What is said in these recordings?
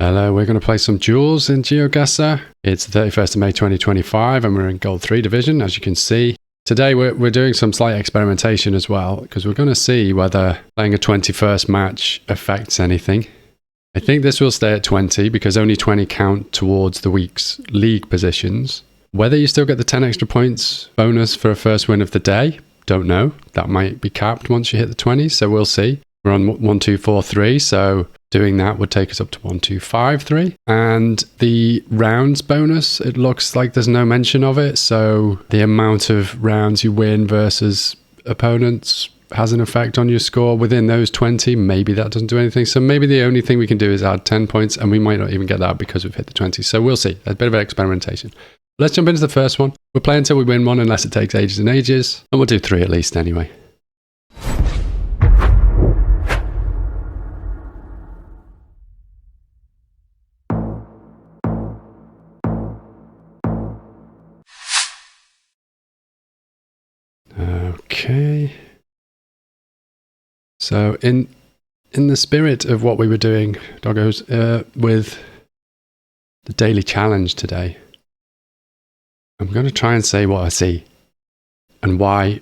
Hello, we're going to play some duels in GeoGuessr. It's the 31st of May 2025 and we're in Gold 3 division, as you can see. Today we're doing some slight experimentation as well, because we're going to see whether playing a 21st match affects anything. I think this will stay at 20 because only 20 count towards the week's league positions. Whether you still get the 10 extra points bonus for a first win of the day, don't know. That might be capped once you hit the 20, so we'll see. We're on 1, 2, 4, 3, so doing that would take us up to 1, 2, 5, 3. And the rounds bonus, it looks like there's no mention of it, so the amount of rounds you win versus opponents has an effect on your score within those 20. Maybe that doesn't do anything, so maybe the only thing we can do is add 10 points, and we might not even get that because we've hit the 20, so we'll see. A bit of an experimentation. Let's jump into the first one. We'll play until we win one, unless it takes ages and ages, and we'll do 3 at least anyway. Okay, so in the spirit of what we were doing, doggos, with the daily challenge today, I'm going to try and say what I see and why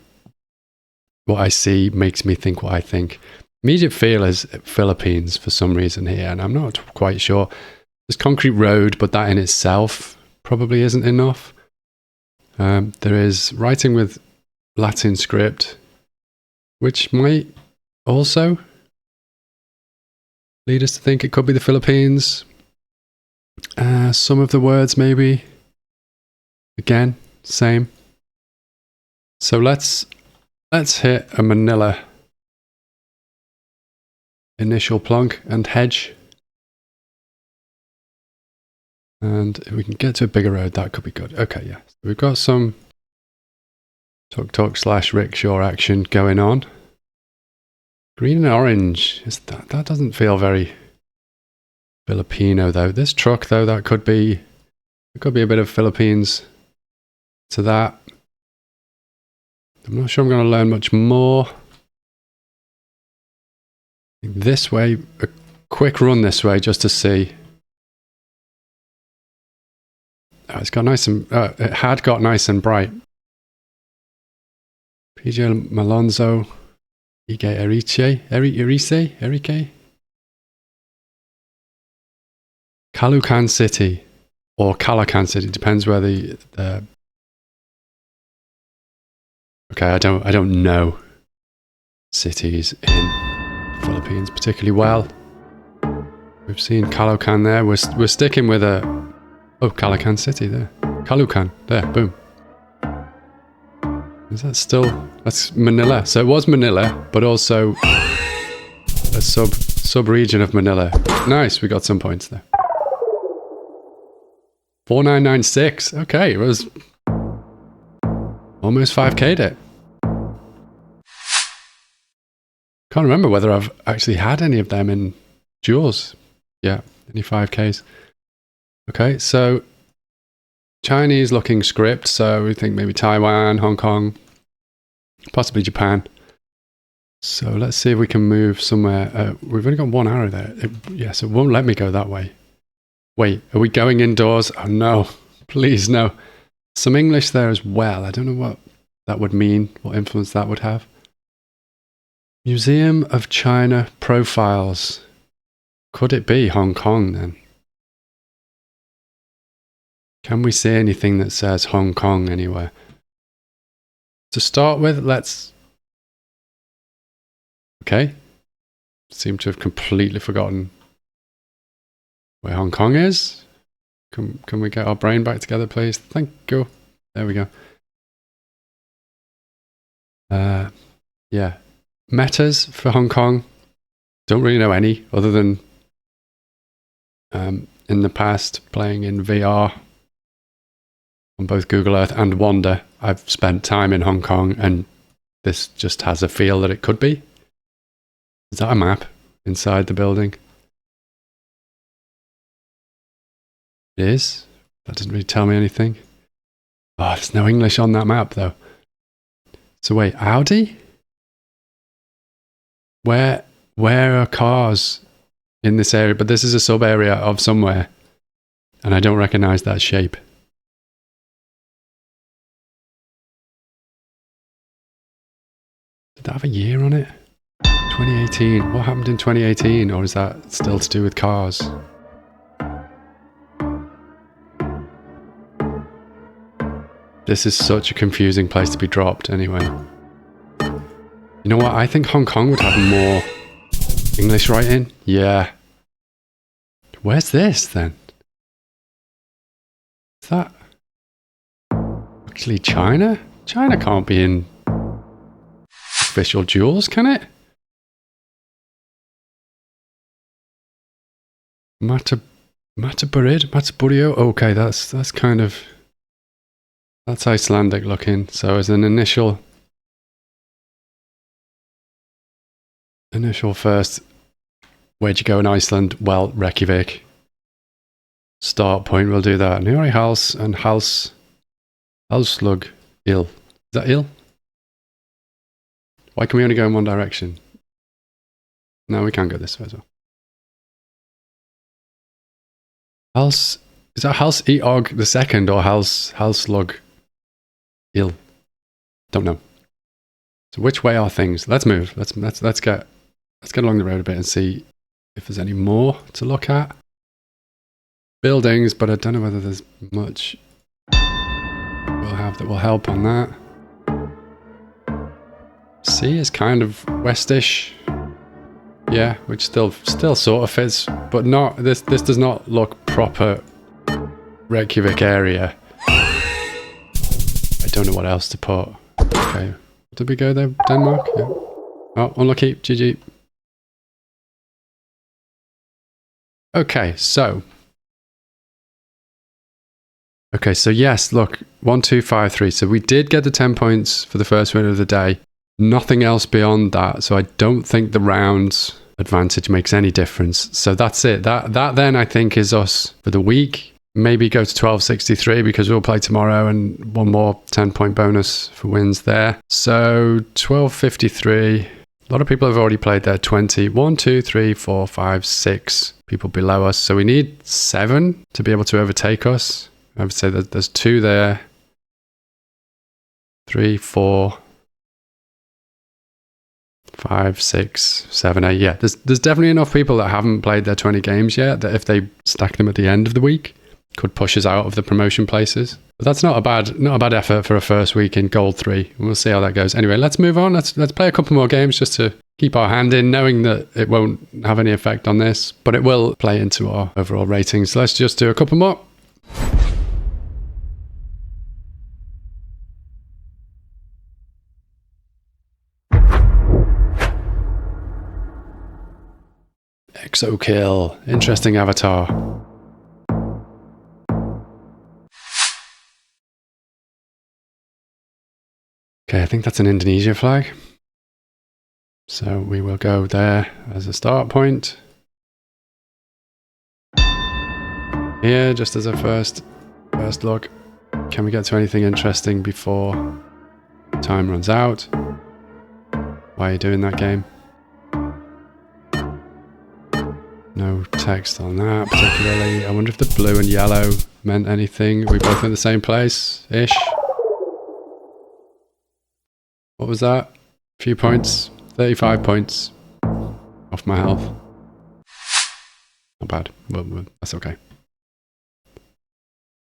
what I see makes me think what I think. Immediate feel is Philippines for some reason here, and I'm not quite sure. There's concrete road, but that in itself probably isn't enough. There is writing with Latin script, which might also lead us to think it could be the Philippines. Some of the words maybe, again, same. So let's hit a Manila initial plunk and hedge. And if we can get to a bigger road, that could be good. Okay, yeah. So we've got some tuk-tuk / rickshaw action going on. Green and orange. That doesn't feel very Filipino though. This truck though, that could be a bit of Philippines to that. I'm not sure I'm going to learn much more. This way, a quick run this way just to see. Oh, it's got nice and it had got nice and bright. PJ Malonzo, Ige Erike? Caloocan City, or Calacan City, depends where the okay, I don't know cities in Philippines particularly well. We've seen Caloocan there. We're sticking with Calacan City there. Caloocan, there, boom. Is that still... That's Manila. So it was Manila, but also a sub-region of Manila. Nice, we got some points there. 4996. Okay, it was almost 5k'd it. Can't remember whether I've actually had any of them in duels. Yeah, any 5Ks. Okay, so Chinese looking script, so we think maybe Taiwan, Hong Kong, possibly Japan. So let's see if we can move somewhere. We've only got one arrow there. Yes, it won't let me go that way. Wait, are we going indoors? Oh no, please no. Some English there as well. I don't know what that would mean, what influence that would have. Museum of China profiles. Could it be Hong Kong then? Can we see anything that says Hong Kong anywhere? To start with, let's... Okay. Seem to have completely forgotten where Hong Kong is. Can we get our brain back together, please? Thank you. There we go. Yeah. Metas for Hong Kong. Don't really know any, other than in the past, playing in VR on both Google Earth and Wander. I've spent time in Hong Kong, and this just has a feel that it could be. Is that a map inside the building? It is. That doesn't really tell me anything. Oh, there's no English on that map though. So wait, Audi? Where are cars in this area, but this is a sub area of somewhere, and I don't recognize that shape. Did that have a year on it? 2018. What happened in 2018? Or is that still to do with cars? This is such a confusing place to be dropped anyway. You know what? I think Hong Kong would have more English writing. Yeah. Where's this then? Is that actually China? China can't be in official duels, can it? Mataburio. Okay, that's kind of, that's Icelandic looking. So as an initial first, where'd you go in Iceland? Well, Reykjavik. Start point, we'll do that. Nuri Hals and Halslug Ill. Is that Ill? Why can we only go in one direction? No, we can't go this way as well. Is that Hals Eog the second or Halslug Ill? Don't know. So which way are things? Let's move. Let's get along the road a bit and see if there's any more to look at. Buildings, but I don't know whether there's much we'll have that will help on that. Sea is kind of westish. Yeah, which still sort of fits, but not this does not look proper Reykjavik area. I don't know what else to put. Okay. Did we go there? Denmark? Yeah. Oh, unlucky. GG. Okay, so yes, look, 1, 2, 5, 3. So we did get the 10 points for the first win of the day. Nothing else beyond that. So I don't think the rounds advantage makes any difference. So that's it. That then I think is us for the week. Maybe go to 1263 because we'll play tomorrow and one more 10-point bonus for wins there. So 1253. A lot of people have already played there. 20. 1, 2, 3, 4, 5, 6 people below us. So we need 7 to be able to overtake us. I would say that there's 2 there. 3, 4, 5, 6, 7, 8. Yeah, there's definitely enough people that haven't played their 20 games yet that if they stack them at the end of the week, could push us out of the promotion places. But that's not a bad effort for a first week in Gold 3. We'll see how that goes. Anyway, let's move on. Let's play a couple more games just to keep our hand in, knowing that it won't have any effect on this, but it will play into our overall ratings. So let's just do a couple more. Exokill. Interesting avatar. Okay, I think that's an Indonesia flag. So we will go there as a start point. Here, just as a first look. Can we get to anything interesting before time runs out? Why are you doing that, game? No text on that particularly. I wonder if the blue and yellow meant anything. Are we both in the same place-ish? What was that? A few points. 35 points off my health. Not bad. Well, that's okay.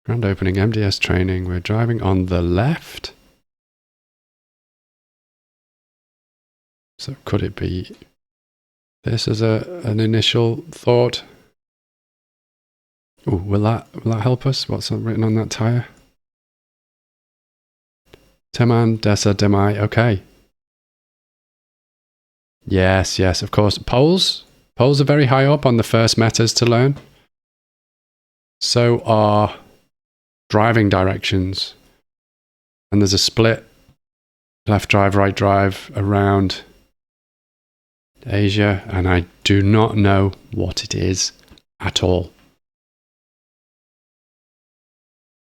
Grand opening, MDS training. We're driving on the left. So could it be this as an initial thought? Oh, will that help us? What's written on that tire? Teman Desa Demai. Okay. Yes, of course. Poles are very high up on the first metas to learn. So are driving directions. And there's a split left drive, right drive around Asia, and I do not know what it is at all.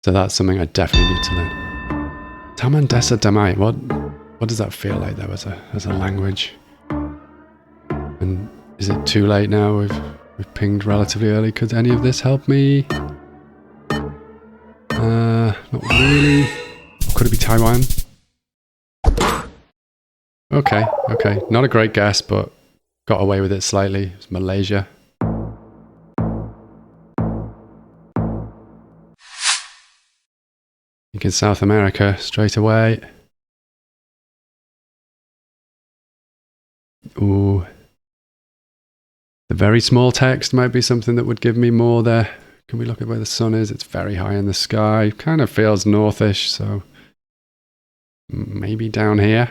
So that's something I definitely need to learn. Taman Desa Damai. What does that feel like though as a language? And is it too late now? We've pinged relatively early. Could any of this help me? Not really. Could it be Taiwan? Okay, okay. Not a great guess, but got away with it slightly. It's Malaysia. Thinking South America straight away. Ooh. The very small text might be something that would give me more there. Can we look at where the sun is? It's very high in the sky. Kind of feels northish, so maybe down here.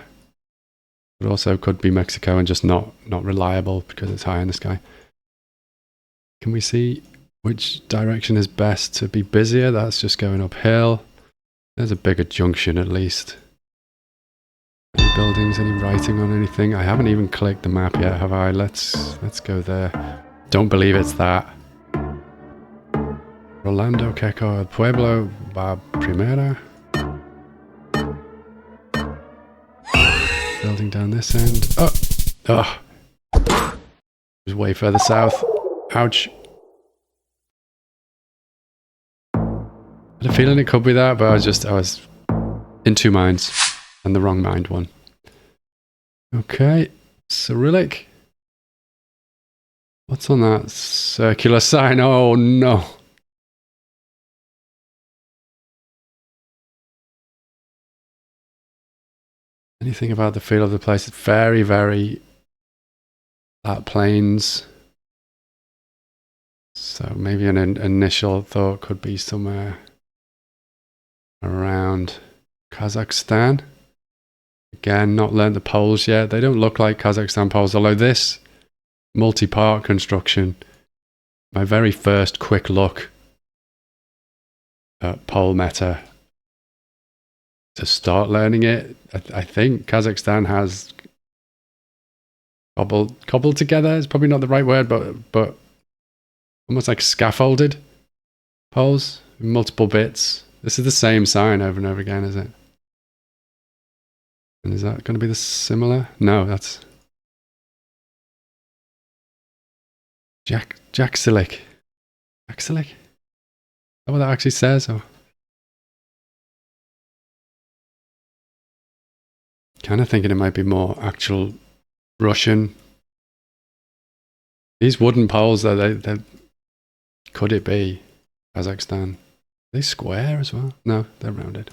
But also could be Mexico and just not reliable because it's high in the sky. Can we see which direction is best to be busier? That's just going uphill. There's a bigger junction at least. Any buildings, any writing on anything? I haven't even clicked the map yet, have I? Let's go there. Don't believe it's that. Rolando Queco, Pueblo, Va Primera. Building down this end. Oh! Oh! It was way further south. Ouch. I had a feeling it could be that, but I was in two minds. And the wrong mind one. Okay. Cyrillic. What's on that circular sign? Oh no. Anything about the feel of the place? It's very, very flat plains. So maybe an initial thought could be somewhere around Kazakhstan. Again, not learned the poles yet. They don't look like Kazakhstan poles, although this multi-part construction, my very first quick look at pole meta to start learning it, I think Kazakhstan has cobbled together. It's probably not the right word, but almost like scaffolded poles, multiple bits. This is the same sign over and over again, is it? And is that going to be the similar? No, that's Jaxilic. Jaxilic? Is that what that actually says? Or kind of thinking it might be more actual Russian. These wooden poles, though, they could it be Kazakhstan? Are they square as well? No, they're rounded.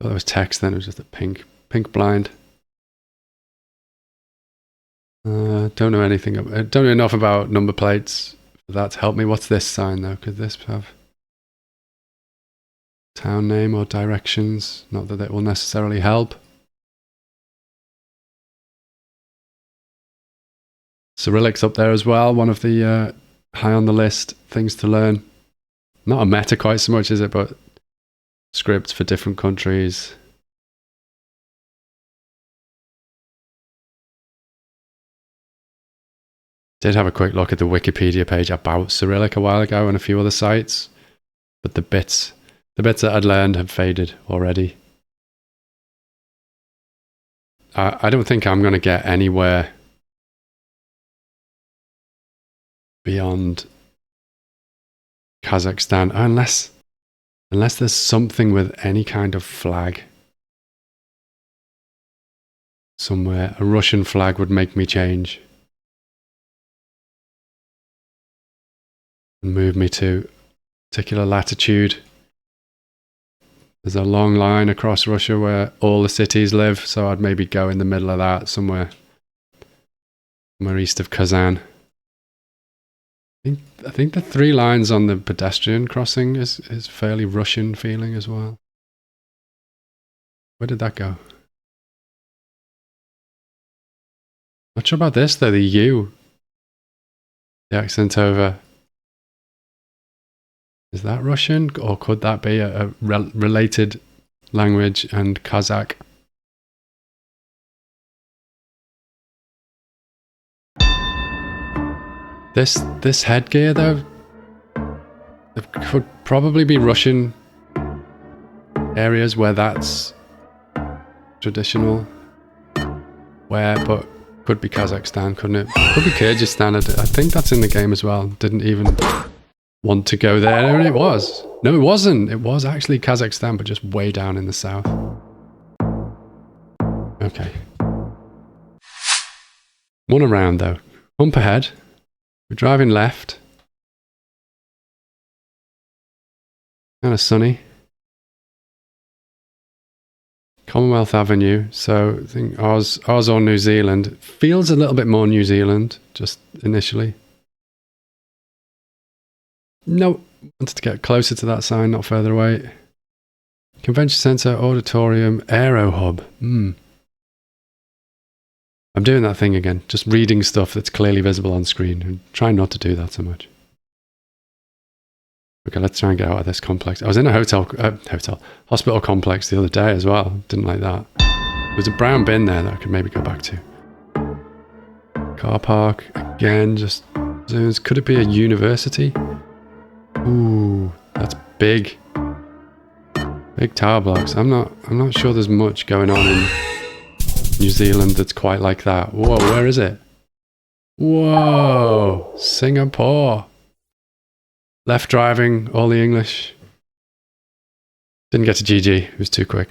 Oh, there was text then, it was just a pink blind. Don't know anything. Don't know enough about number plates for that to help me. What's this sign though? Could this have town name or directions? Not that it will necessarily help. Cyrillic's up there as well. One of the high on the list things to learn. Not a meta quite so much, is it? But scripts for different countries. Did have a quick look at the Wikipedia page about Cyrillic a while ago and a few other sites, but the bits that I'd learned have faded already. I don't think I'm going to get anywhere beyond Kazakhstan unless there's something with any kind of flag somewhere. A Russian flag would make me change and move me to a particular latitude. There's a long line across Russia where all the cities live, so I'd maybe go in the middle of that somewhere east of Kazan. I think the three lines on the pedestrian crossing is fairly Russian feeling as well. Where did that go? Not sure about this though, the U. The accent over. Is that Russian? Or could that be a related language and Kazakh? This headgear though, it could probably be Russian areas where that's traditional wear, but Could be Kazakhstan, couldn't it? Could be Kyrgyzstan. I think that's in the game as well. Didn't even want to go there. And it was. No, it wasn't. It was actually Kazakhstan, but just way down in the south. Okay. One around though. Hump ahead. We're driving left. Kind of sunny. Commonwealth Avenue. So I think Oz or New Zealand. Feels a little bit more New Zealand, just initially. No, wanted to get closer to that sign, not further away. Convention Centre, Auditorium, Aero Hub. I'm doing that thing again, just reading stuff that's clearly visible on screen and trying not to do that so much. Okay, let's try and get out of this complex. I was in a hospital complex the other day as well. Didn't like that. There was a brown bin there that I could maybe go back to. Car park, again, just zooms. Could it be a university? Ooh, that's big. Big tower blocks. I'm not sure there's much going on in New Zealand that's quite like that. Whoa, where is it? Whoa, Singapore. Left driving, all the English. Didn't get to GG, it was too quick.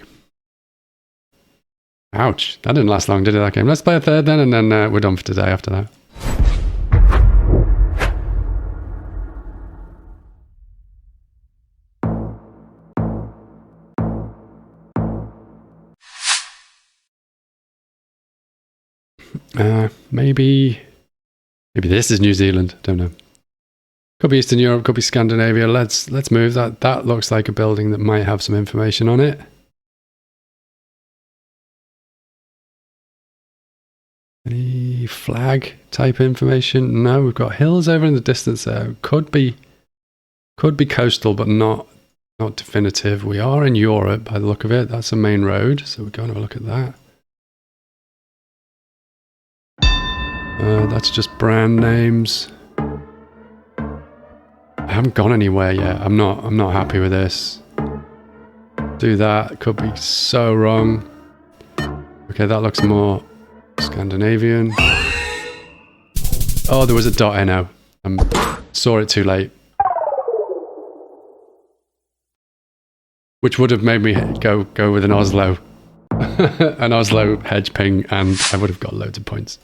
Ouch, that didn't last long, did it, that game? Let's play a third then, and then we're done for today after that. Maybe this is New Zealand, don't know. Could be Eastern Europe, could be Scandinavia. Let's move that. That looks like a building that might have some information on it. Any flag type information? No, we've got hills over in the distance there. Could be coastal, but not definitive. We are in Europe by the look of it. That's a main road, so we're going to have a look at that. That's just brand names. I haven't gone anywhere yet. I'm not happy with this. Do that. Could be so wrong. Okay, that looks more Scandinavian. Oh, there was a .no. Saw it too late. Which would have made me go with an Oslo. An Oslo hedge ping, and I would have got loads of points.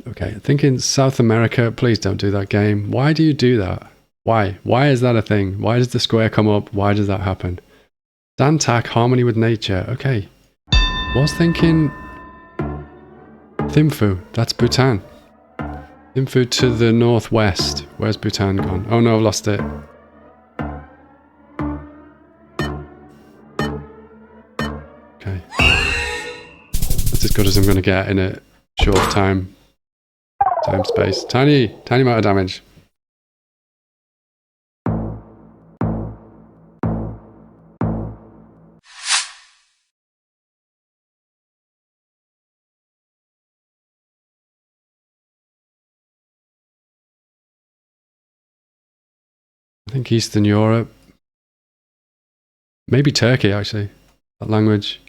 Okay, thinking South America, please don't do that game. Why do you do that? Why? Why is that a thing? Why does the square come up? Why does that happen? Dantak, harmony with nature. Okay. Was thinking Thimphu, that's Bhutan. Thimphu to the northwest. Where's Bhutan gone? Oh no, I've lost it. Okay. That's as good as I'm going to get in a short time space. Tiny amount of damage. I think Eastern Europe. Maybe Turkey, actually. That language.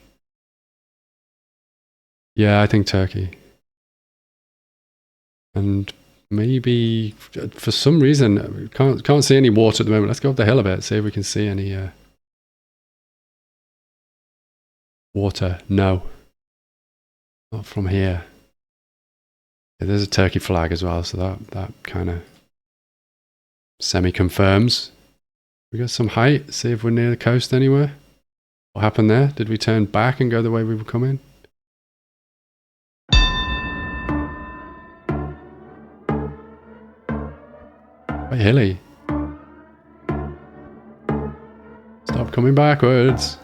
Yeah, I think Turkey. And maybe, for some reason, can't see any water at the moment. Let's go up the hill a bit, see if we can see any water. No. Not from here. Yeah, there's a Turkey flag as well, so that kind of semi-confirms. We got some height, see if we're near the coast anywhere. What happened there? Did we turn back and go the way we were coming? Quite hilly. Stop coming backwards.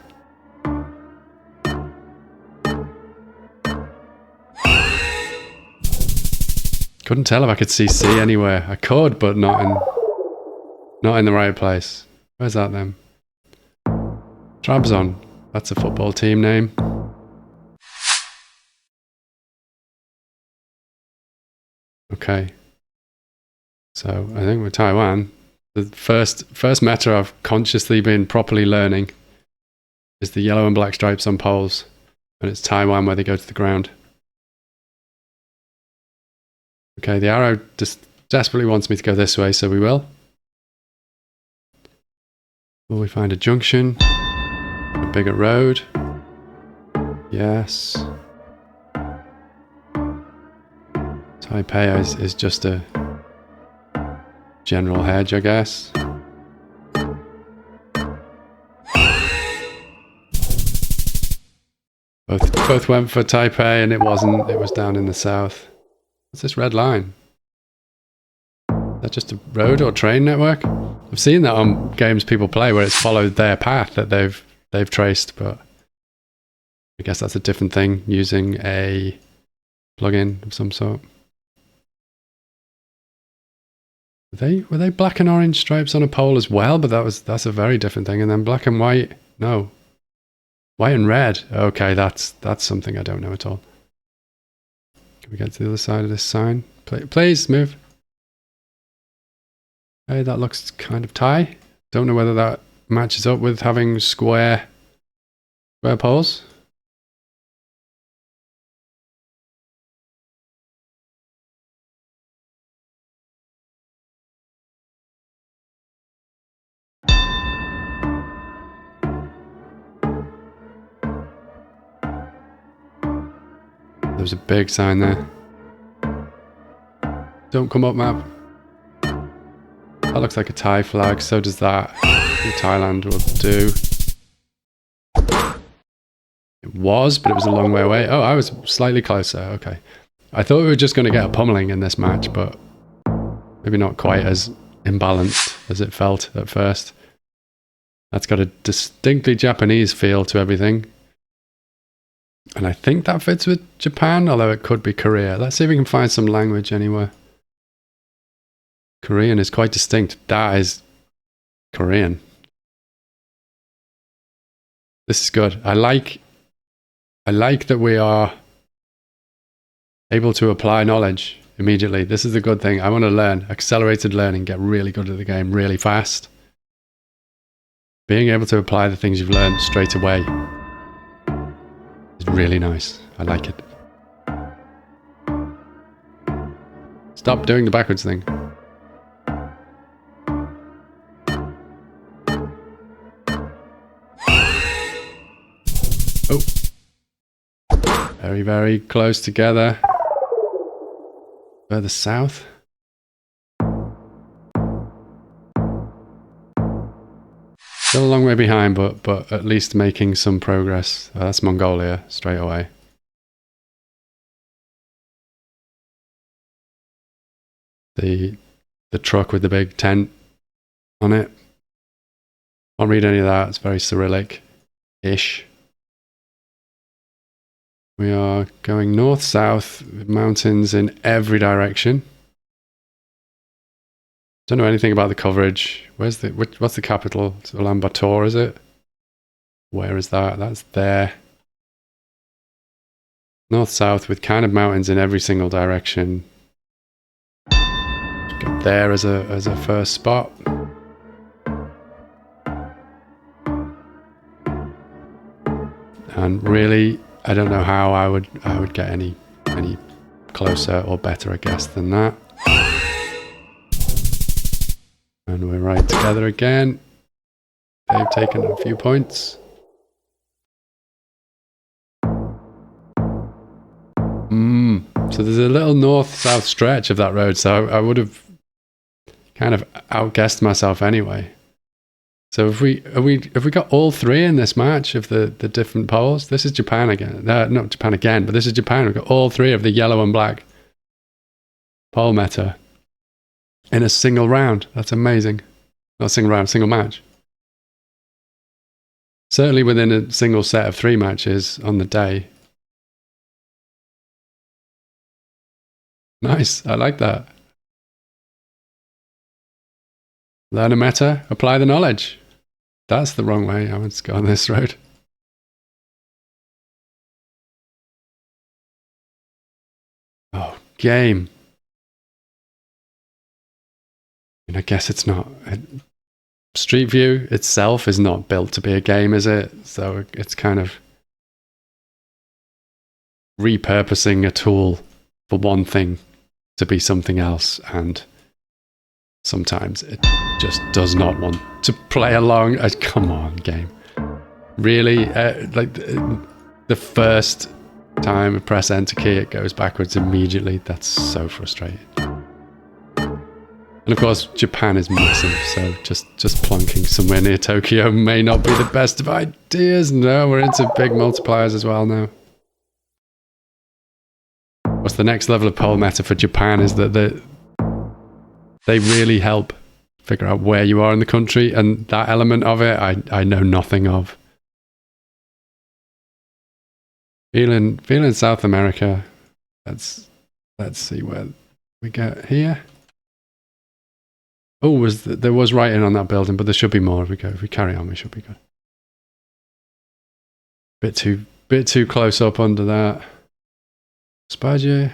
Couldn't tell if I could see sea anywhere. I could, but not in the right place. Where's that then? Trabzon. That's a football team name. Okay. So I think with Taiwan, the first meta I've consciously been properly learning is the yellow and black stripes on poles. And it's Taiwan where they go to the ground. Okay, the arrow just desperately wants me to go this way, so we will. Will we find a junction? A bigger road? Yes. Taipei is just a general hedge, I guess. Both went for Taipei and it wasn't. It was down in the south. What's this red line? Is that just a road or train network? I've seen that on games people play where it's followed their path that they've traced, but I guess that's a different thing using a plugin of some sort. Were they black and orange stripes on a pole as well? But that's a very different thing. And then black and white, no. White and red. Okay, that's something I don't know at all. Can we get to the other side of this sign? Please move. Okay, that looks kind of Thai. Don't know whether that matches up with having square poles. There's a big sign there. Don't come up, map. That looks like a Thai flag, so does that. Thailand will do. It was, but it was a long way away. Oh, I was slightly closer. Okay. I thought we were just going to get a pummeling in this match, but maybe not quite as imbalanced as it felt at first. That's got a distinctly Japanese feel to everything. And I think that fits with Japan, although it could be Korea. Let's see if we can find some language anywhere. Korean is quite distinct. That is Korean. This is good. I like that we are able to apply knowledge immediately. This is the good thing. I want to learn. Accelerated learning. Get really good at the game really fast. Being able to apply the things you've learned straight away is really nice. I like it. Stop doing the backwards thing. Oh. Very, very close together. Further south. Still a long way behind, but at least making some progress. That's Mongolia straight away. The truck with the big tent on it. Can't read any of that. It's very Cyrillic-ish. We are going north-south with mountains in every direction. Don't know anything about the coverage. What's the capital? It's Ulaanbaatar, is it? Where is that? That's there. North-south with kind of mountains in every single direction. Got there as a first spot. And really, I don't know how I would get any closer or better, I guess, than that. And we're right together again. They've taken a few points. So there's a little north-south stretch of that road, so I would have kind of outguessed myself anyway. So have we got all three in this match of the different poles? This is Japan again. Not Japan again, but this is Japan. We've got all three of the yellow and black pole meta in a single round. That's amazing. Not a single round, single match. Certainly within a single set of 3 matches on the day. Nice, I like that. Learn a meta, apply the knowledge. That's the wrong way. I want to go on this road. Oh, game. And I guess it's not. Street View itself is not built to be a game, is it? So it's kind of repurposing a tool for one thing. to be something else, and sometimes it just does not want to play along. Come on, game. Really? Like the first time I press enter key, it goes backwards immediately. That's so frustrating. And of course, Japan is massive, so just plonking somewhere near Tokyo may not be the best of ideas. No, we're into big multipliers as well now. What's the next level of poll meta for Japan is that they really help figure out where you are in the country, and that element of it I know nothing of. Feeling South America. Let's see where we get here. Oh, there was writing on that building, but there should be more. If we carry on, we should be good. Bit too close up under that. Spadzie,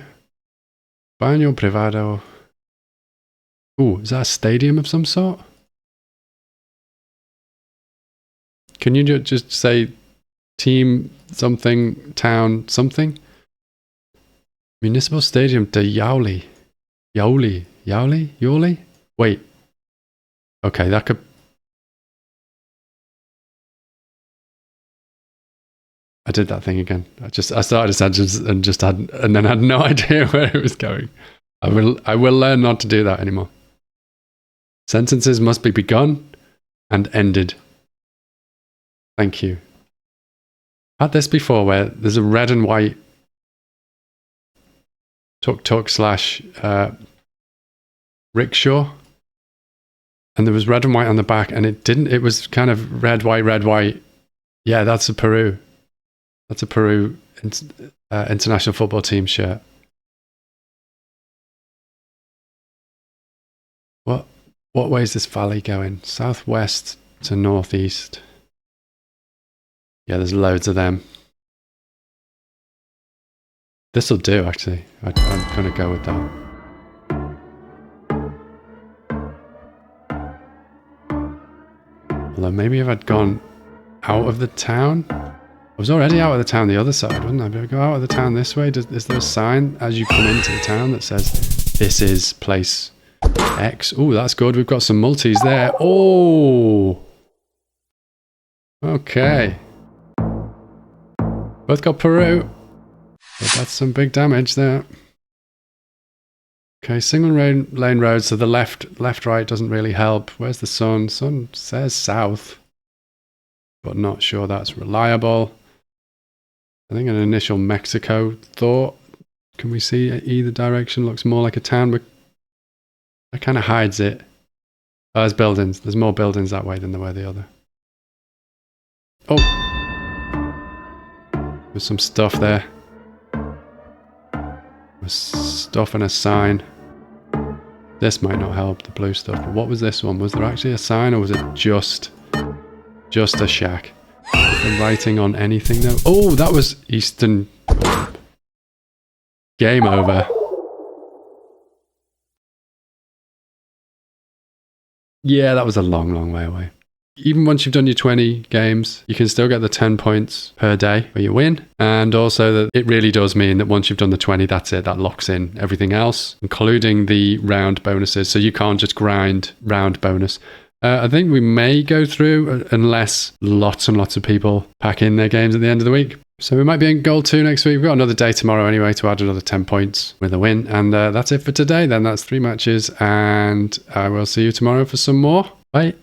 Baño Privado. Ooh, is that a stadium of some sort? Can you just say team something, town something? Municipal Stadium de Yauli. Yauli? Wait. Okay, that could... I did that thing again. I started a sentence and then had no idea where it was going. I will learn not to do that anymore. Sentences must be begun and ended. Thank you. I've had this before where there's a red and white tuk-tuk / rickshaw, and there was red and white on the back, and it was kind of red, white. Yeah, that's a Peru. That's a Peru international football team shirt. What way is this valley going? Southwest to northeast. Yeah, there's loads of them. This'll do, actually. I'm going to go with that. Although maybe if I'd gone out of the town... I was already out of the town the other side, wasn't I? But I go out of the town this way. Is there a sign as you come into the town that says, this is place X? Oh, that's good. We've got some multis there. Oh! Okay. Both got Peru. But that's some big damage there. Okay, single lane road, so the left-right doesn't really help. Where's the sun? Sun says south, but not sure that's reliable. I think an initial Mexico thought. Can we see either direction? Looks more like a town, but that kind of hides it. Oh, there's buildings. There's more buildings that way than there were the other. Oh! There's some stuff there. There's stuff and a sign. This might not help, the blue stuff. But what was this one? Was there actually a sign, or was it just a shack? The writing on anything though? Oh, that was Eastern. Game over. Yeah, that was a long way away. Even once you've done your 20 games, you can still get the 10 points per day where you win. And also that it really does mean that once you've done the 20, that's it. That locks in everything else, including the round bonuses. So you can't just grind round bonus. I think we may go through unless lots and lots of people pack in their games at the end of the week. So we might be in Gold 2 next week. We've got another day tomorrow anyway to add another 10 points with a win. And that's it for today then. That's 3 matches. And I will see you tomorrow for some more. Bye.